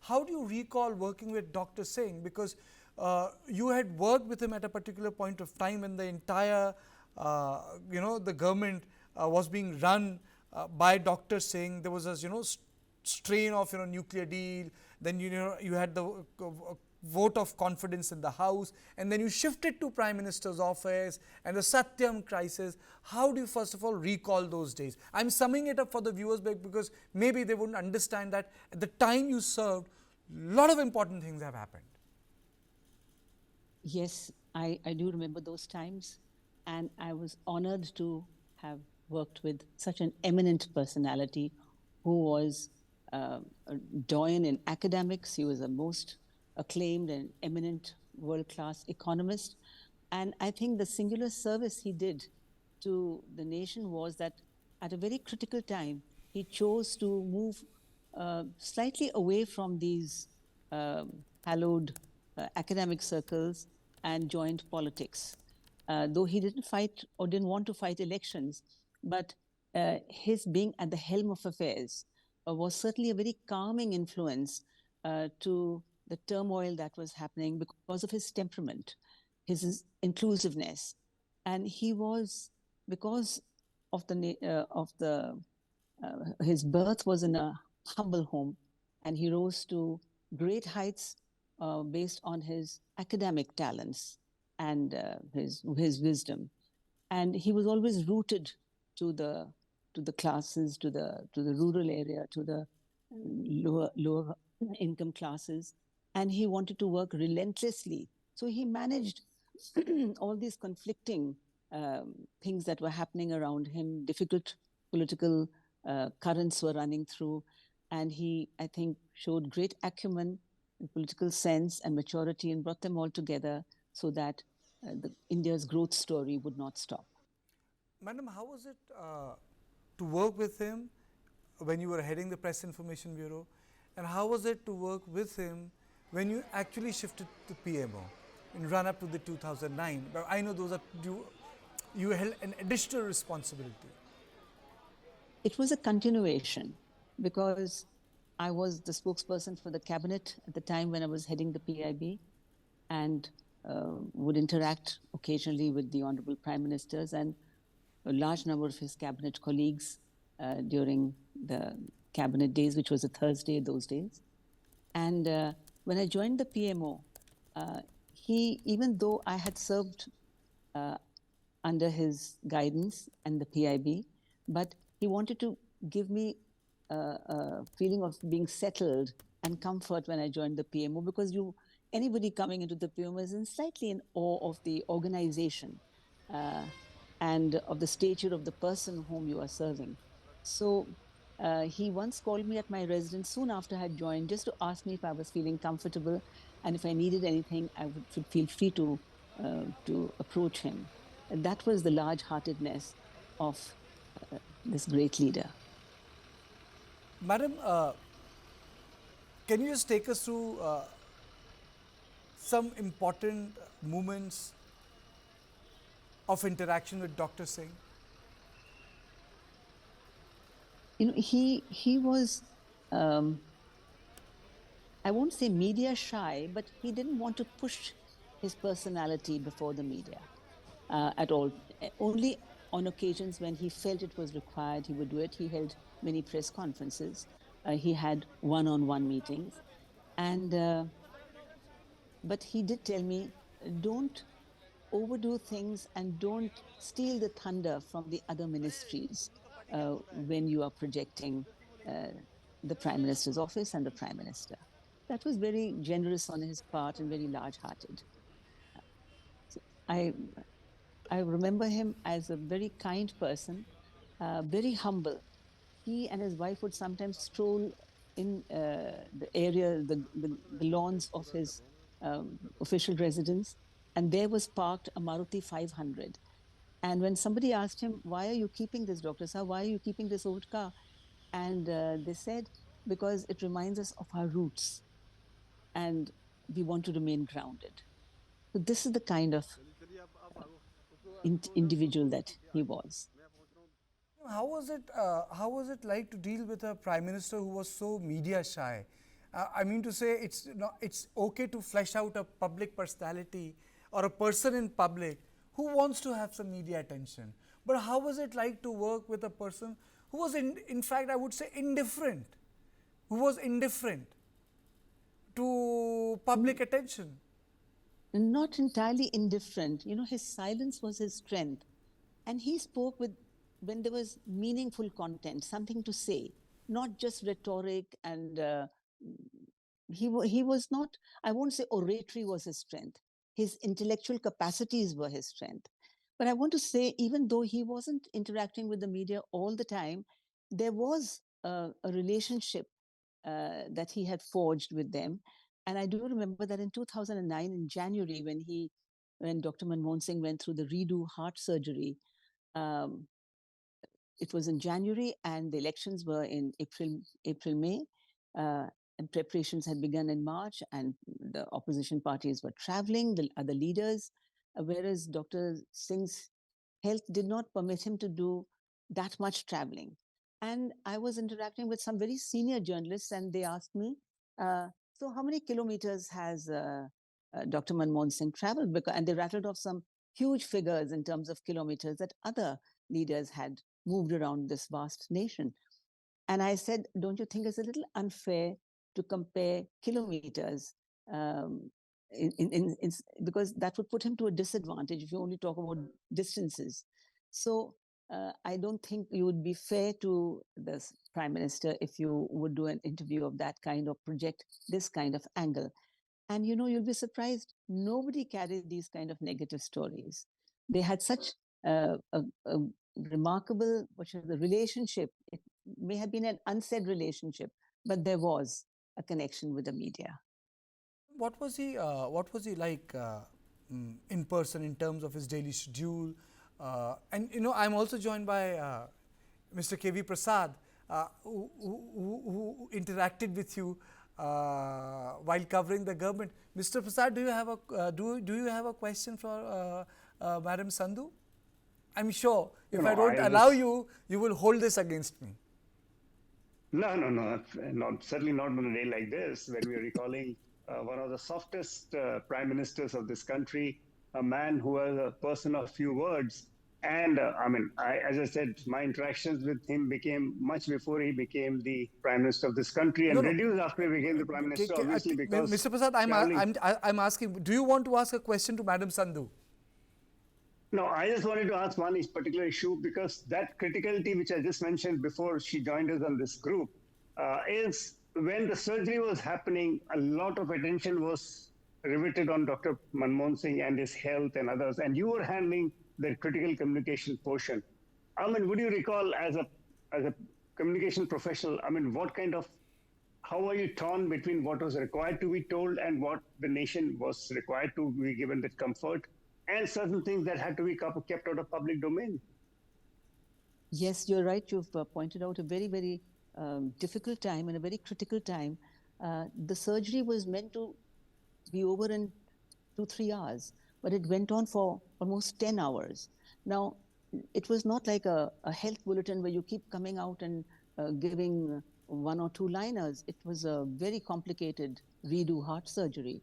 how do you recall working with Dr. Singh? Because you had worked with him at a particular point of time when the entire, the government was being run by Dr. Singh. There was a, strain of, nuclear deal. Then, you had the vote of confidence in the House, and then you shifted to Prime Minister's office and the Satyam crisis. How do you first of all recall those days? I'm summing it up for the viewers because maybe they wouldn't understand that at the time you served, a lot of important things have happened. Yes, I do remember those times, and I was honored to have worked with such an eminent personality who was a doyen in academics. He was a most acclaimed and eminent world-class economist. And I think the singular service he did to the nation was that at a very critical time, he chose to move slightly away from these hallowed academic circles and joined politics. Though he didn't fight or didn't want to fight elections, but his being at the helm of affairs was certainly a very calming influence to the turmoil that was happening because of his temperament, his inclusiveness. And he was, because of his birth was in a humble home, and he rose to great heights based on his academic talents and his wisdom. And he was always rooted to the classes, to the rural area, to the lower income classes, and he wanted to work relentlessly. So he managed all these conflicting things that were happening around him. Difficult political currents were running through, and he, I think, showed great acumen and political sense and maturity and brought them all together so that India's growth story would not stop. Madam, how was it to work with him when you were heading the Press Information Bureau, and how was it to work with him when you actually shifted to PMO in run up to the 2009? But I know those are you held an additional responsibility. It was a continuation because I was the spokesperson for the cabinet at the time when I was heading the PIB, and would interact occasionally with the Honorable Prime Ministers and a large number of his cabinet colleagues during the cabinet days, which was a Thursday those days. And when I joined the PMO, even though I had served under his guidance and the PIB, but he wanted to give me a feeling of being settled and comfort when I joined the PMO, because anybody coming into the PMO is slightly in awe of the organization and of the stature of the person whom you are serving. So he once called me at my residence soon after I had joined, just to ask me if I was feeling comfortable, and if I needed anything, I should feel free to approach him. And that was the large-heartedness of this great leader. Madam, can you just take us through some important moments of interaction with Dr. Singh? He was, I won't say media shy, but he didn't want to push his personality before the media at all. Only on occasions when he felt it was required, he would do it. He held many press conferences. He had one-on-one meetings. But he did tell me, don't overdo things and don't steal the thunder from the other ministries when you are projecting the Prime Minister's office and the Prime Minister. That was very generous on his part and very large-hearted. So I remember him as a very kind person, very humble. He and his wife would sometimes stroll in the area, the lawns of his official residence, and there was parked a Maruti 500. And when somebody asked him, "Why are you keeping this, Dr. Sir? Why are you keeping this old car?" And they said, "Because it reminds us of our roots, and we want to remain grounded." So this is the kind of individual that he was. How was it? How was it like to deal with a prime minister who was so media shy? I mean to say, it's okay to flesh out a public personality or a person in public who wants to have some media attention. But how was it like to work with a person who was, in fact, I would say indifferent, who was indifferent to public attention? Not entirely indifferent. You know, his silence was his strength. And he spoke with when there was meaningful content, something to say, not just rhetoric. And he was not, I won't say oratory was his strength. His intellectual capacities were his strength. But I want to say, even though he wasn't interacting with the media all the time, there was a relationship that he had forged with them. And I do remember that in 2009, in January, when Dr. Manmohan Singh went through the redo heart surgery, um, it was in January, and the elections were in May, and preparations had begun in March, and the opposition parties were traveling, the other leaders, whereas Dr. Singh's health did not permit him to do that much traveling. And I was interacting with some very senior journalists, and they asked me, so how many kilometers has Dr. Manmohan Singh traveled? And they rattled off some huge figures in terms of kilometers that other leaders had moved around this vast nation. And I said, don't you think it's a little unfair to compare kilometers? Um, because that would put him to a disadvantage if you only talk about distances. So I don't think you would be fair to the prime minister if you would do an interview of that kind or project this kind of angle. And you know, you'll be surprised, nobody carried these kind of negative stories. They had such a remarkable, the relationship. It may have been an unsaid relationship, but there was a connection with the media. What was he? What was he like in person in terms of his daily schedule? And you know, I'm also joined by Mr. K.V. Prasad, who interacted with you while covering the government. Mr. Prasad, do you have a do you have a question for Madam Sandhu? I'm sure if I don't allow you, you will hold this against me. No, no, no, not certainly not on a day like this when we are recalling one of the softest prime ministers of this country, a man who was a person of few words. And I mean, as I said, my interactions with him became much before he became the prime minister of this country, and reduced after he became the prime minister, obviously, because Mr. Prasad, I'm asking, do you want to ask a question to Madam Sandhu? No, I just wanted to ask one particular issue, because that criticality, which I just mentioned before she joined us on this group, is when the surgery was happening, a lot of attention was riveted on Dr. Manmohan Singh and his health and others, and you were handling the critical communication portion. I mean, would you recall as a communication professional, I mean, how are you torn between what was required to be told and what the nation was required to be given that comfort, and certain things that had to be kept out of public domain? Yes, you're right. You've pointed out a very, very difficult time and a very critical time. The surgery was meant to be over in 2-3 hours, but it went on for almost 10 hours. Now, it was not like a health bulletin where you keep coming out and giving one or two liners. It was a very complicated redo heart surgery.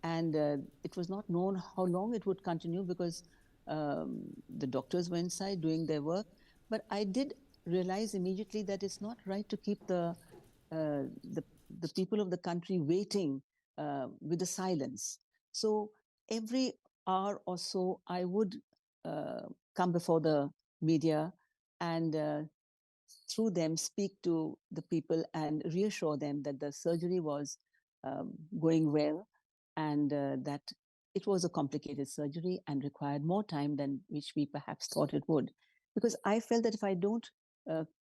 And it was not known how long it would continue, because the doctors were inside doing their work. But I did realize immediately that it's not right to keep the people of the country waiting with the silence. So every hour or so, I would come before the media and through them speak to the people and reassure them that the surgery was going well, and that it was a complicated surgery and required more time than which we perhaps thought it would. Because I felt that if I don't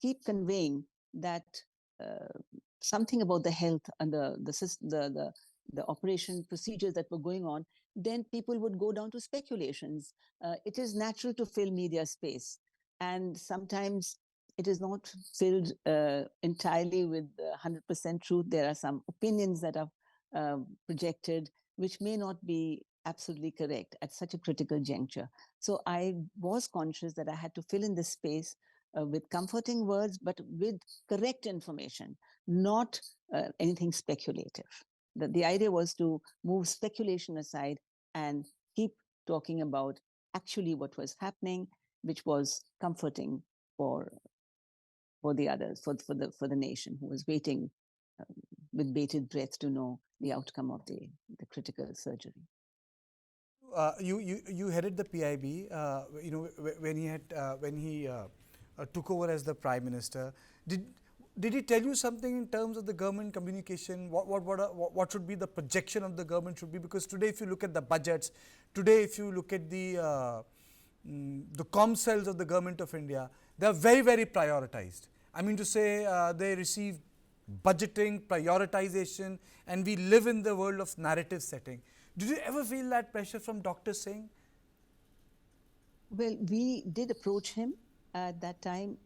keep conveying that something about the health and the operation procedures that were going on, then people would go down to speculations. It is natural to fill media space, and sometimes it is not filled entirely with 100% truth. There are some opinions that are projected which may not be absolutely correct at such a critical juncture. So I was conscious that I had to fill in this space with comforting words, but with correct information, not anything speculative. The idea was to move speculation aside and keep talking about actually what was happening, which was comforting for the others, for the nation who was waiting with bated breath to know the outcome of the critical surgery. You headed the PIB. When he took over as the Prime Minister. Did he tell you something in terms of the government communication? What should be the projection of the government should be? Because today, if you look at the budgets, today if you look at the comm cells of the government of India, they are very, very prioritized. I mean to say, they receive budgeting, prioritization, and we live in the world of narrative setting. Did you ever feel that pressure from Dr. Singh? Well, we did approach him at that time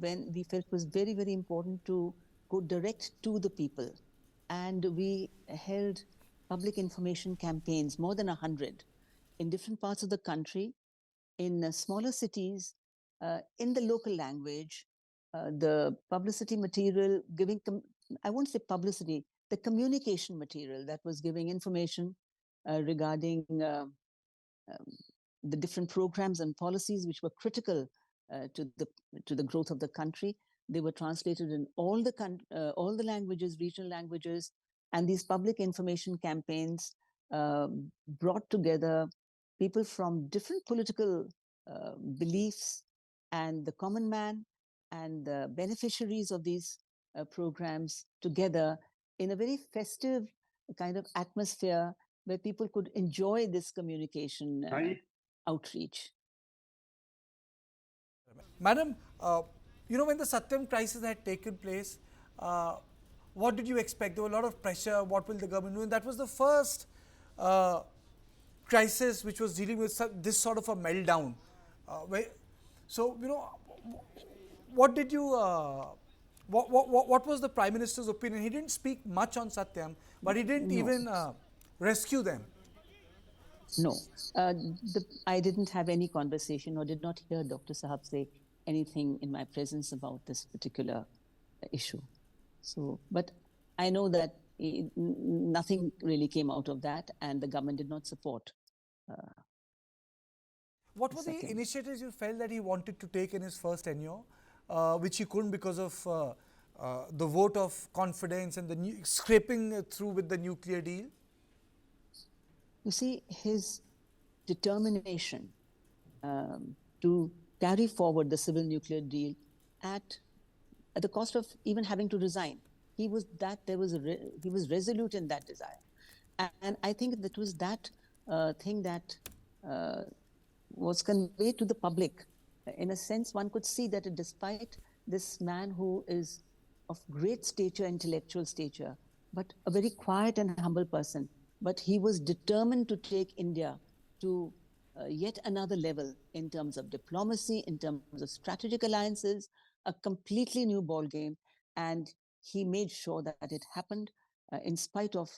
when we felt it was very, very important to go direct to the people. And we held public information campaigns, more than 100, in different parts of the country, in smaller cities, in the local language. The publicity material giving, I won't say publicity, the communication material that was giving information regarding the different programs and policies which were critical to the growth of the country. They were translated in all the languages, regional languages, and these public information campaigns brought together people from different political beliefs and the common man and the beneficiaries of these programs together in a very festive kind of atmosphere where people could enjoy this communication outreach. Madam, when the Satyam crisis had taken place, what did you expect? There was a lot of pressure. What will the government do? And that was the first crisis which was dealing with this sort of a meltdown. What did you? What was the Prime Minister's opinion? He didn't speak much on Satyam, but he didn't even rescue them. No, I didn't have any conversation or did not hear Dr. Sahab say anything in my presence about this particular issue. So, but I know that nothing really came out of that, and the government did not support. What were the initiatives you felt that he wanted to take in his first tenure, which he couldn't because of the vote of confidence and the scraping through with the nuclear deal? You see, his determination to carry forward the civil nuclear deal at the cost of even having to resign. He was resolute in that desire. And I think that was that thing that was conveyed to the public. In a sense, one could see that despite this man who is of great stature, intellectual stature, but a very quiet and humble person, but he was determined to take India to yet another level in terms of diplomacy, in terms of strategic alliances, a completely new ball game. And he made sure that it happened in spite of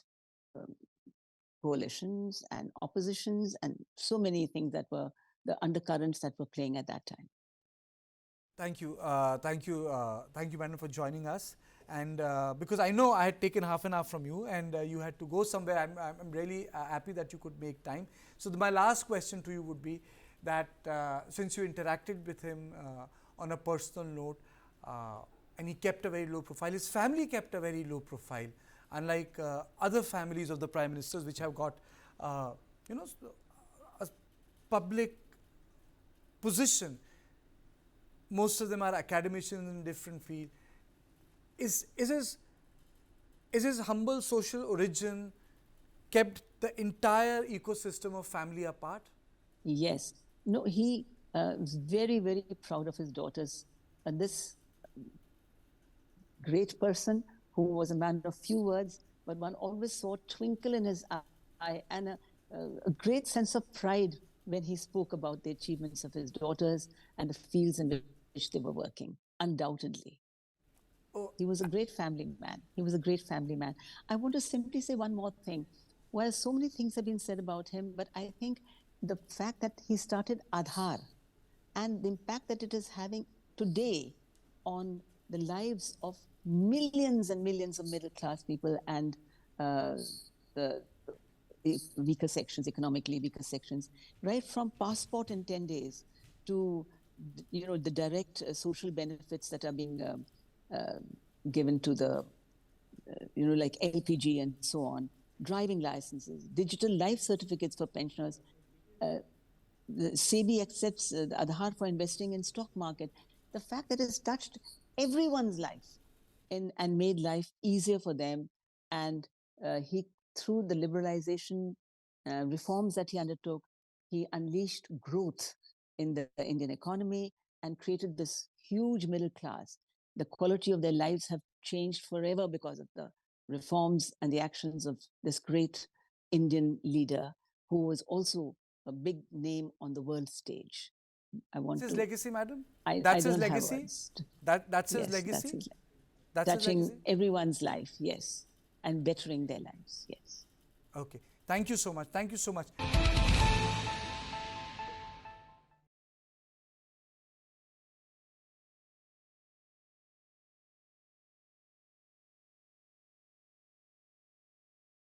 coalitions and oppositions and so many things that were the undercurrents that were playing at that time. Thank you, madam, for joining us. And because I know I had taken half an hour from you and you had to go somewhere, I'm really happy that you could make time. So my last question to you would be that since you interacted with him on a personal note, and he kept a very low profile, his family kept a very low profile, unlike other families of the Prime Ministers which have got a public position. Most of them are academicians in different fields. Is his humble social origin kept the entire ecosystem of family apart? Yes. No, he was very, very proud of his daughters. And this great person who was a man of few words, but one always saw a twinkle in his eye and a great sense of pride when he spoke about the achievements of his daughters and the fields in which they were working, undoubtedly. Oh. He was a great family man. He was a great family man. I want to simply say one more thing. Well, so many things have been said about him, but I think the fact that he started Aadhaar and the impact that it is having today on the lives of millions and millions of middle class people and the weaker sections, economically weaker sections, right from passport in 10 days to, the direct social benefits that are being given to the, like LPG and so on, driving licenses, digital life certificates for pensioners. The SEBI accepts the Aadhaar for investing in stock market. The fact that it's touched everyone's life and made life easier for them. And through the liberalization reforms that he undertook, he unleashed growth in the Indian economy and created this huge middle class. The quality of their lives have changed forever because of the reforms and the actions of this great Indian leader who was also a big name on the world stage. That's his legacy, madam? I That's his don't have legacy? words. That's his Yes, legacy? that's his touching legacy? everyone's life, yes, and bettering their lives, yes. Okay. Thank you so much. Thank you so much.